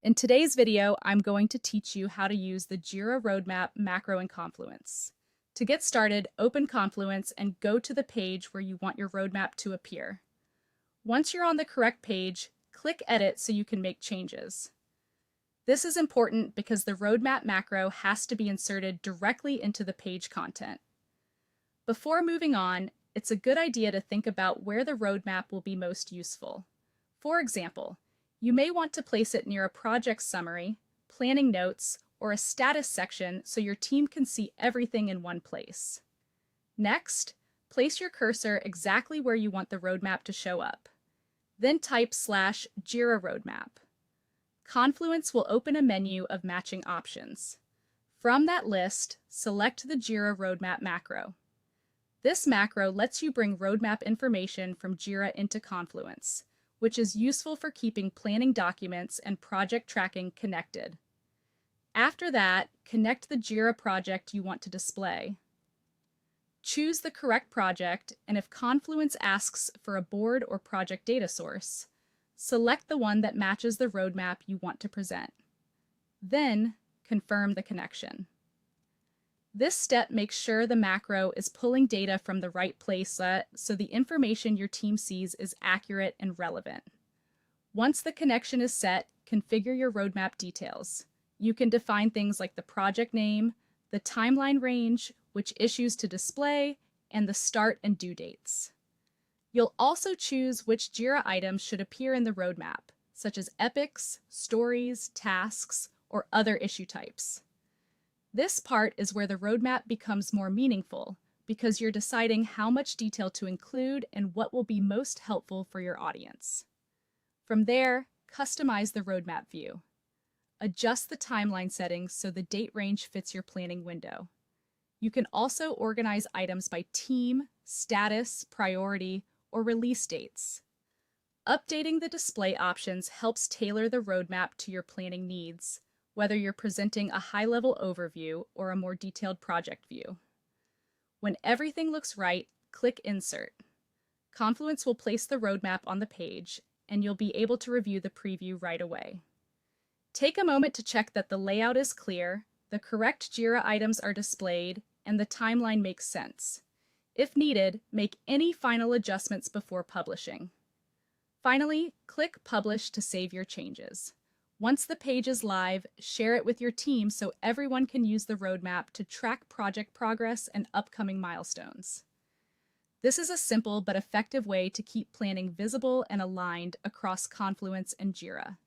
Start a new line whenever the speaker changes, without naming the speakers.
In today's video, I'm going to teach you how to use the Jira Roadmap macro in Confluence. To get started, open Confluence and go to the page where you want your roadmap to appear. Once you're on the correct page, click Edit so you can make changes. This is important because the roadmap macro has to be inserted directly into the page content. Before moving on, it's a good idea to think about where the roadmap will be most useful. For example, you may want to place it near a project summary, planning notes, or a status section so your team can see everything in one place. Next, place your cursor exactly where you want the roadmap to show up. Then type /Jira Roadmap. Confluence will open a menu of matching options. From that list, select the Jira Roadmap macro. This macro lets you bring roadmap information from Jira into Confluence, which is useful for keeping planning documents and project tracking connected. After that, connect the Jira project you want to display. Choose the correct project, and if Confluence asks for a board or project data source, select the one that matches the roadmap you want to present. Then, confirm the connection. This step makes sure the macro is pulling data from the right place so the information your team sees is accurate and relevant. Once the connection is set, configure your roadmap details. You can define things like the project name, the timeline range, which issues to display, and the start and due dates. You'll also choose which Jira items should appear in the roadmap, such as epics, stories, tasks, or other issue types. This part is where the roadmap becomes more meaningful because you're deciding how much detail to include and what will be most helpful for your audience. From there, customize the roadmap view. Adjust the timeline settings so the date range fits your planning window. You can also organize items by team, status, priority, or release dates. Updating the display options helps tailor the roadmap to your planning needs, whether you're presenting a high-level overview or a more detailed project view. When everything looks right, click Insert. Confluence will place the roadmap on the page, and you'll be able to review the preview right away. Take a moment to check that the layout is clear, the correct Jira items are displayed, and the timeline makes sense. If needed, make any final adjustments before publishing. Finally, click Publish to save your changes. Once the page is live, share it with your team so everyone can use the roadmap to track project progress and upcoming milestones. This is a simple but effective way to keep planning visible and aligned across Confluence and Jira.